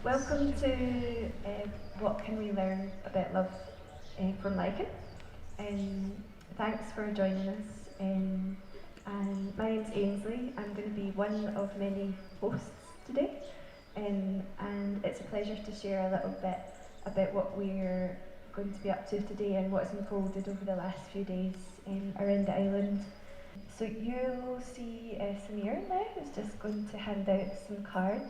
Welcome to What Can We Learn About Love from Lichen. Thanks for joining us. And my name's Ainsley. I'm going to be one of many hosts today. And it's a pleasure to share a little bit about what we're going to be up to today and what's unfolded over the last few days around the island. So you'll see Samir now, who's just going to hand out some cards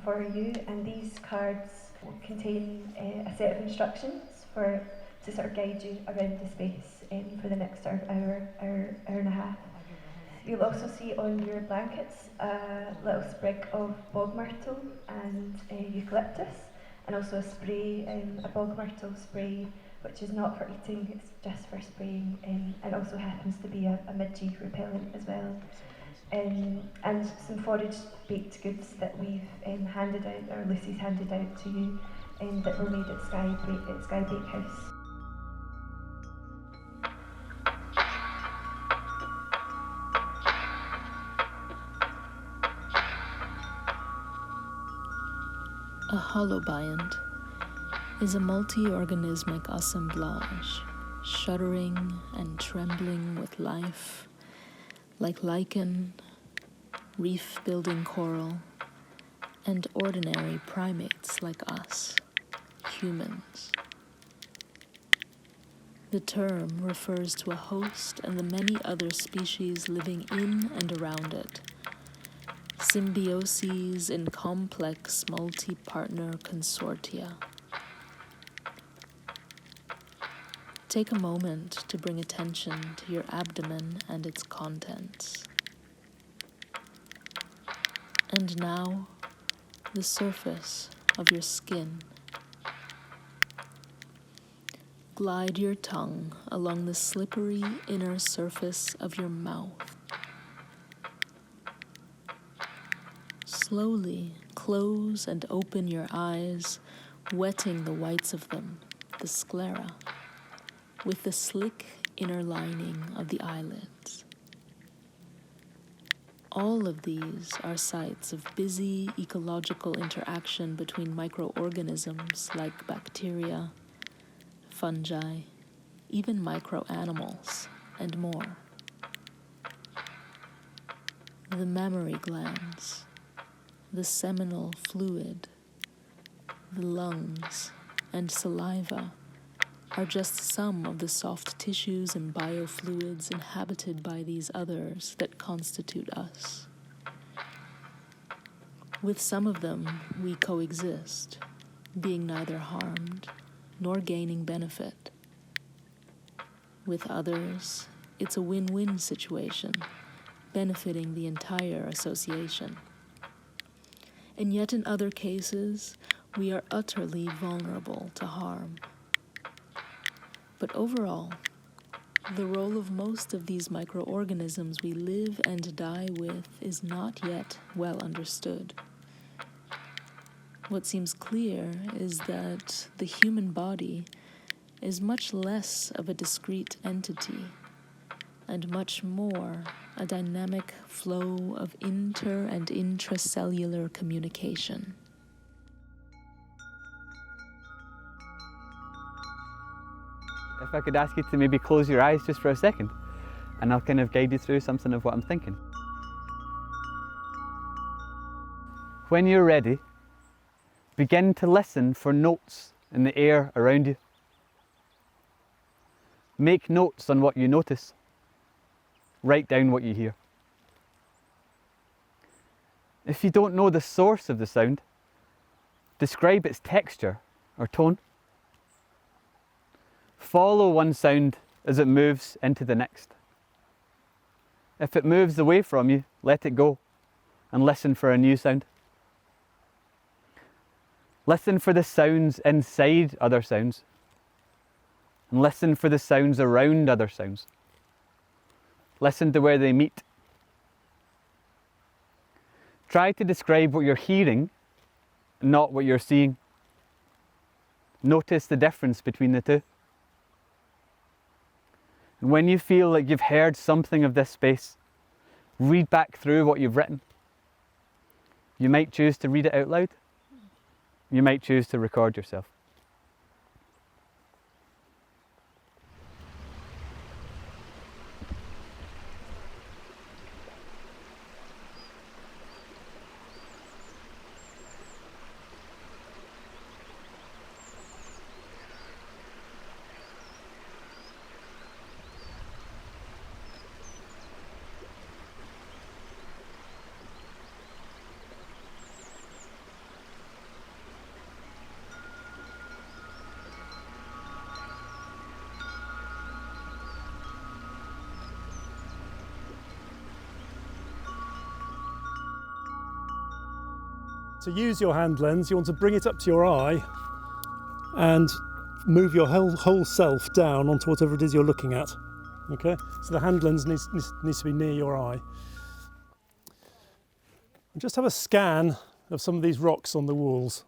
for you, and these cards will contain a set of instructions to sort of guide you around the space for the next sort of hour and a half. You'll also see on your blankets a little sprig of bog myrtle and eucalyptus, and also a spray, a bog myrtle spray, which is not for eating, it's just for spraying, and also happens to be a midgie repellent as well. And some foraged baked goods that we've handed out, or Lucy's handed out to you, that were made at Skye Bakehouse. A holobiont is a multi-organismic assemblage, shuddering and trembling with life, like lichen, reef-building coral, and ordinary primates like us, humans. The term refers to a host and the many other species living in and around it, symbioses in complex multi-partner consortia. Take a moment to bring attention to your abdomen and its contents. And now, the surface of your skin. Glide your tongue along the slippery inner surface of your mouth. Slowly close and open your eyes, wetting the whites of them, the sclera, with the slick inner lining of the eyelids. All of these are sites of busy ecological interaction between microorganisms like bacteria, fungi, even microanimals, and more. The mammary glands, the seminal fluid, the lungs, and saliva are just some of the soft tissues and biofluids inhabited by these others that constitute us. With some of them, we coexist, being neither harmed nor gaining benefit. With others, it's a win-win situation, benefiting the entire association. And yet in other cases, we are utterly vulnerable to harm. But overall, the role of most of these microorganisms we live and die with is not yet well understood. What seems clear is that the human body is much less of a discrete entity and much more a dynamic flow of inter- and intracellular communication. If I could ask you to maybe close your eyes just for a second, and I'll kind of guide you through something of what I'm thinking. When you're ready, begin to listen for notes in the air around you. Make notes on what you notice. Write down what you hear. If you don't know the source of the sound, describe its texture or tone. Follow one sound as it moves into the next. If it moves away from you, let it go and listen for a new sound. Listen for the sounds inside other sounds, and listen for the sounds around other sounds. Listen to where they meet. Try to describe what you're hearing, not what you're seeing. Notice the difference between the two. And when you feel like you've heard something of this space, read back through what you've written. You might choose to read it out loud, you might choose to record yourself. To use your hand lens, you want to bring it up to your eye and move your whole self down onto whatever it is you're looking at. Okay, so the hand lens needs to be near your eye. And just have a scan of some of these rocks on the walls.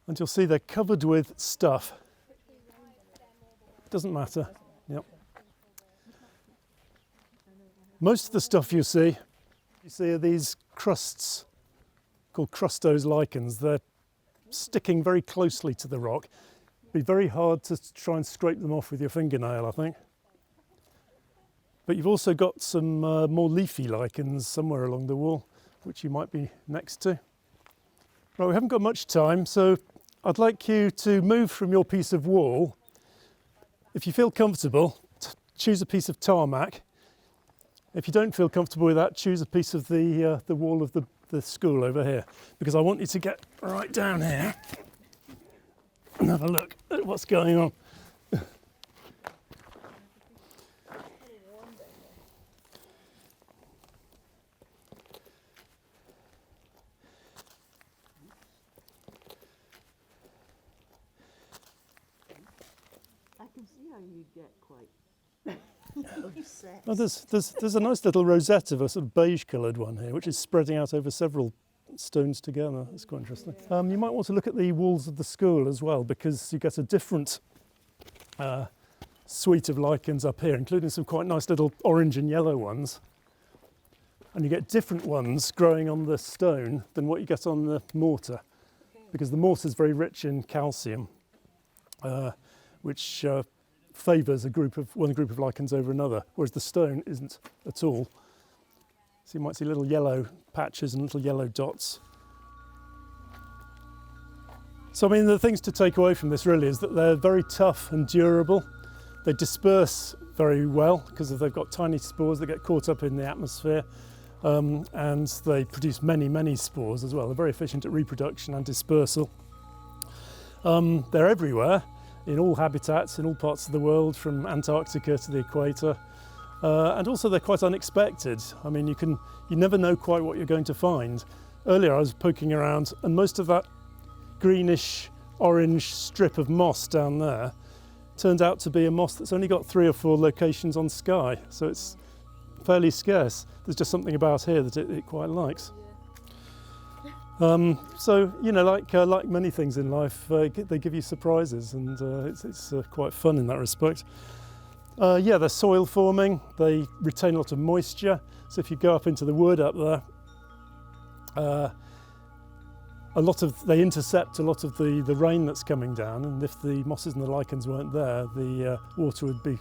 And you'll see they're covered with stuff. Doesn't matter. Yep. Most of the stuff you see are these crusts called crustose lichens. They're sticking very closely to the rock. It'd be very hard to try and scrape them off with your fingernail, I think. But you've also got some more leafy lichens somewhere along the wall, which you might be next to. Right, we haven't got much time, so I'd like you to move from your piece of wall. If you feel comfortable, choose a piece of tarmac. If you don't feel comfortable with that, choose a piece of the wall of the school over here, because I want you to get right down here and have a look at what's going on. I can see how you get quite upset. Oh, there's a nice little rosette of a sort of beige coloured one here, which is spreading out over several stones together. That's quite interesting. You might want to look at the walls of the school as well, because you get a different suite of lichens up here, including some quite nice little orange and yellow ones. And you get different ones growing on the stone than what you get on the mortar, because the mortar is very rich in calcium, which favours one group of lichens over another, whereas the stone isn't at all. So you might see little yellow patches and little yellow dots. So I mean, the things to take away from this really is that they're very tough and durable. They disperse very well because they've got tiny spores that get caught up in the atmosphere, and they produce many spores as well. They're very efficient at reproduction and dispersal. They're everywhere, in all habitats, in all parts of the world, from Antarctica to the equator. And also they're quite unexpected. I mean, you never know quite what you're going to find. Earlier I was poking around and most of that greenish orange strip of moss down there turned out to be a moss that's only got 3 or 4 locations on Skye. So it's fairly scarce. There's just something about here that it quite likes. So, you know, like many things in life, they give you surprises, and it's quite fun in that respect. Yeah, they're soil forming, they retain a lot of moisture, so if you go up into the wood up there, they intercept a lot of the rain that's coming down, and if the mosses and the lichens weren't there, the water would be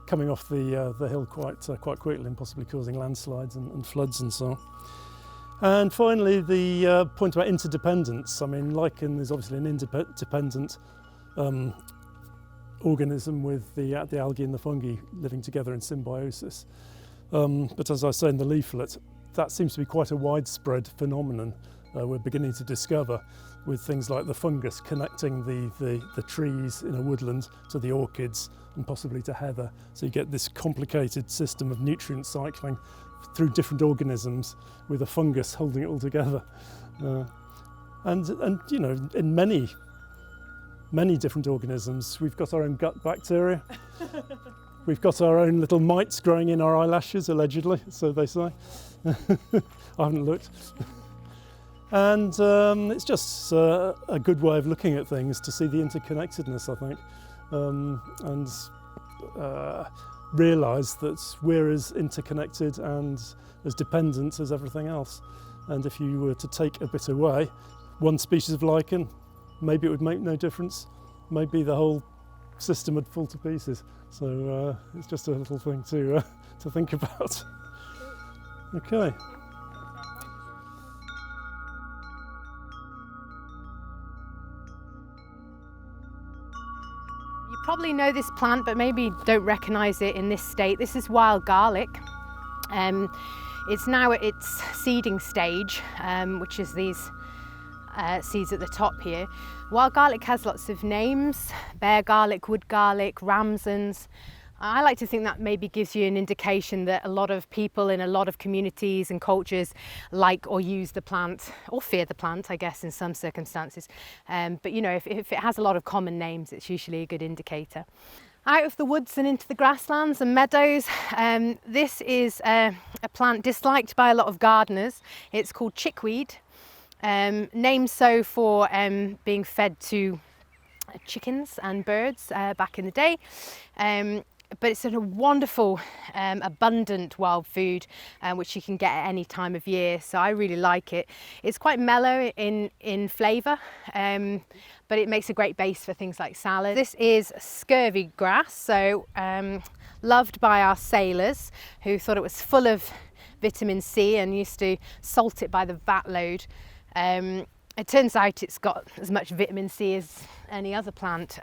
coming off the hill quite quickly and possibly causing landslides and floods and so on. And finally, the point about interdependence. I mean, lichen is obviously an interdependent organism with the algae and the fungi living together in symbiosis. But as I say in the leaflet, that seems to be quite a widespread phenomenon we're beginning to discover, with things like the fungus connecting the trees in a woodland to the orchids and possibly to heather. So you get this complicated system of nutrient cycling through different organisms with a fungus holding it all together. And you know, in many different organisms, we've got our own gut bacteria. We've got our own little mites growing in our eyelashes, allegedly, so they say. I haven't looked. And it's just a good way of looking at things to see the interconnectedness, I think, and realise that we're as interconnected and as dependent as everything else. And if you were to take a bit away, one species of lichen, maybe it would make no difference. Maybe the whole system would fall to pieces. So it's just a little thing to think about. Okay. You probably know this plant, but maybe don't recognise it in this state. This is wild garlic. It's now at its seeding stage, which is these seeds at the top here. Wild garlic has lots of names: bear garlic, wood garlic, ramsons. I like to think that maybe gives you an indication that a lot of people in a lot of communities and cultures like or use the plant, or fear the plant, I guess, in some circumstances. But you know, if it has a lot of common names, it's usually a good indicator. Out of the woods and into the grasslands and meadows, this is a plant disliked by a lot of gardeners. It's called chickweed, named so for being fed to chickens and birds back in the day. But it's a wonderful, abundant wild food, which you can get at any time of year. So I really like it. It's quite mellow in flavour, but it makes a great base for things like salad. This is scurvy grass, so loved by our sailors who thought it was full of vitamin C and used to salt it by the vat load. It turns out it's got as much vitamin C as any other plant,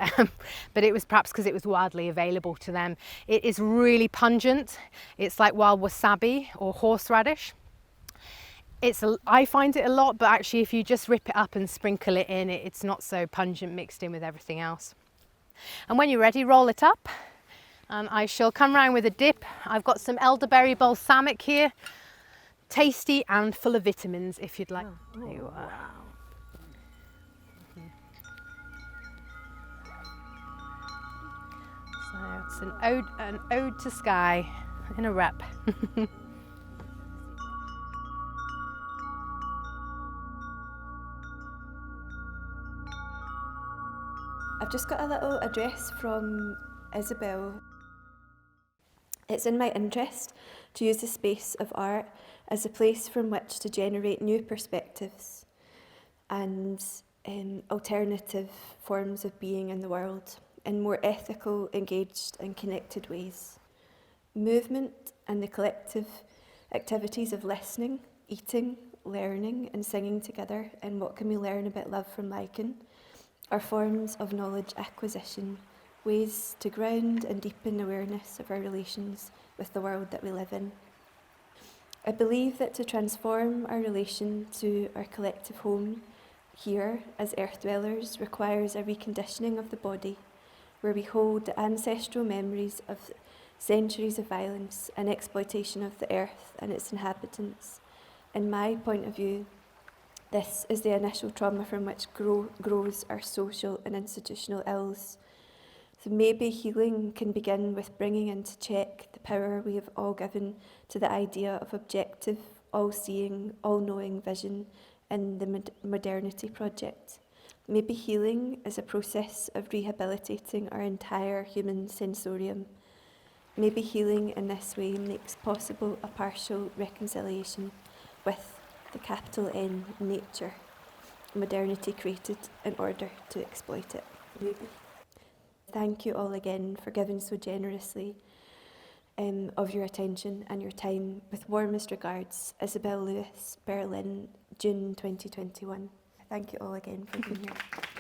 but it was perhaps because it was widely available to them. It is really pungent. It's like wild wasabi or horseradish. I find it a lot, but actually if you just rip it up and sprinkle it in, it's not so pungent mixed in with everything else. And when you're ready, roll it up. And I shall come round with a dip. I've got some elderberry balsamic here. Tasty and full of vitamins if you'd like. Oh, There you are. wow. So it's an ode to Skye in a rep. I've just got a little address from Isabel. It's in my interest to use the space of art as a place from which to generate new perspectives and alternative forms of being in the world in more ethical, engaged and connected ways. Movement and the collective activities of listening, eating, learning and singing together in What Can We Learn About Love from Lichen are forms of knowledge acquisition, ways to ground and deepen awareness of our relations with the world that we live in. I believe that to transform our relation to our collective home here as earth dwellers requires a reconditioning of the body, where we hold the ancestral memories of centuries of violence and exploitation of the earth and its inhabitants. In my point of view, this is the initial trauma from which grows our social and institutional ills. So maybe healing can begin with bringing into check the power we have all given to the idea of objective, all-seeing, all-knowing vision in the modernity project. Maybe healing is a process of rehabilitating our entire human sensorium. Maybe healing in this way makes possible a partial reconciliation with the capital N nature, modernity created in order to exploit it. Maybe. Thank you all again for giving so generously of your attention and your time. With warmest regards, Isabel Lewis, Berlin, June 2021. Thank you all again for being here.